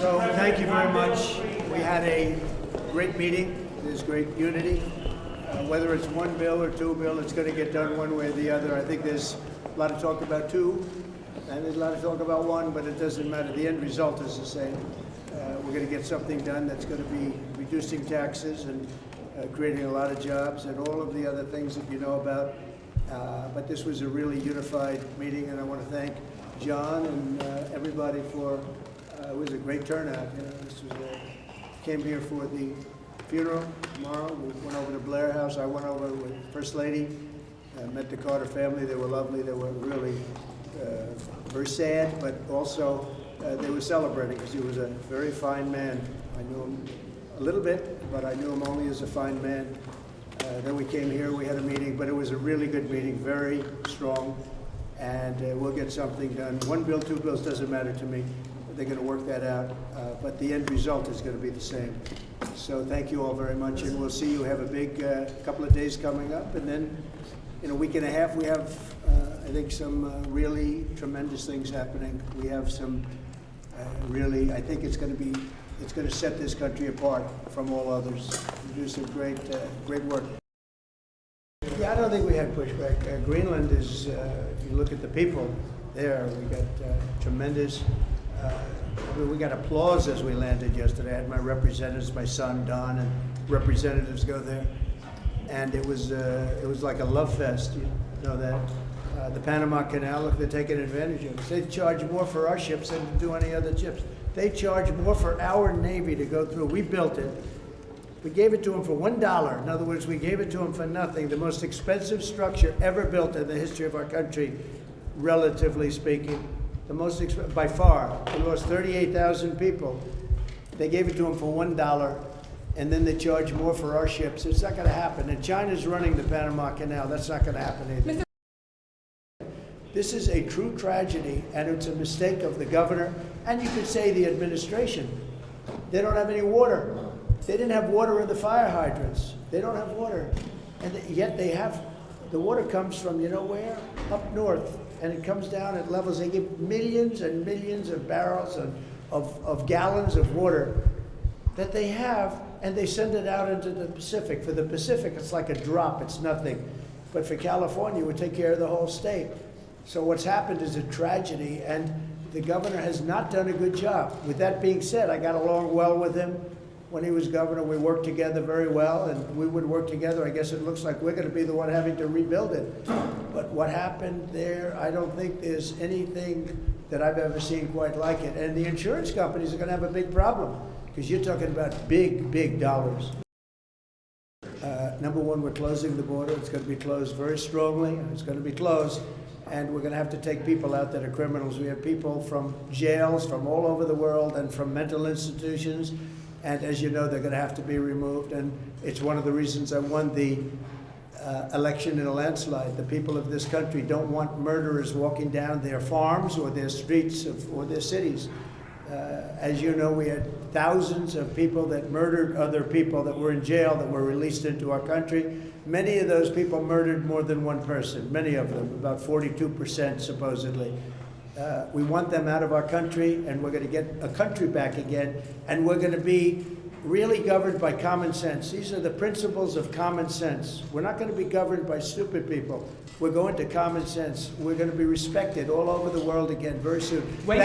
So thank you very much. We had a great meeting. There's great unity. Whether it's one bill or two bills, it's going to get done one way or the other. I think there's a lot of talk about two, and there's a lot of talk about one, but it doesn't matter. The end result is the same. We're going to get something done that's going to be reducing taxes and creating a lot of jobs and all of the other things that you know about. But this was a really unified meeting, and I want to thank John and everybody for, it was a great turnout. You know, this was came here for the funeral tomorrow. We went over to Blair House. I went over with First Lady, met the Carter family. They were lovely. They were really very sad, but also they were celebrating because he was a very fine man. I knew him a little bit, but I knew him only as a fine man. Then we came here, we had a meeting, but it was a really good meeting, very strong, and we'll get something done. One bill, two bills, doesn't matter to me. They're going to work that out, but the end result is going to be the same. So thank you all very much, and we'll see you. Have a big couple of days coming up, and then in a week and a half we have, I think, some really tremendous things happening. We have some really, I think it's going to set this country apart from all others. We do some great work. Yeah, I don't think we had pushback. Greenland is, if you look at the people there, we got tremendous, we got applause as we landed yesterday. I had my representatives, my son Don, and representatives go there. And it was like a love fest, you know that. The Panama Canal, if they're taking advantage of it. They charge more for our ships than to do any other ships. They charge more for our Navy to go through. We built it. We gave it to them for $1. In other words, we gave it to them for nothing. The most expensive structure ever built in the history of our country, relatively speaking. The most by far. We lost 38,000 people. They gave it to them for $1, and then they charge more for our ships. It's not going to happen. And China's running the Panama Canal. That's not going to happen either. This is a true tragedy, and it's a mistake of the governor, and you could say the administration. They don't have any water. They didn't have water in the fire hydrants. They don't have water. And yet they have, the water comes from, you know where? Up north. And it comes down at levels, they give millions and millions of barrels of gallons of water that they have, and they send it out into the Pacific. For the Pacific, it's like a drop, it's nothing. But for California, it would take care of the whole state. So what's happened is a tragedy, and the governor has not done a good job. With that being said, I got along well with him when he was governor. We worked together very well, and we would work together. I guess it looks like we're going to be the one having to rebuild it. But what happened there, I don't think there's anything that I've ever seen quite like it. And the insurance companies are going to have a big problem, because you're talking about big, big dollars. Number one, we're closing the border. It's going to be closed very strongly, and it's going to be closed. And we're going to have to take people out that are criminals. We have people from jails from all over the world and from mental institutions. And as you know, they're going to have to be removed. And it's one of the reasons I won the election in a landslide. The people of this country don't want murderers walking down their farms or their streets or their cities. As you know, we had thousands of people that murdered other people that were in jail that were released into our country. Many of those people murdered more than one person, many of them, about 42% supposedly. We want them out of our country, and we're going to get a country back again, and we're going to be really governed by common sense. These are the principles of common sense. We're not going to be governed by stupid people. We're going to common sense. We're going to be respected all over the world again very soon. Wait.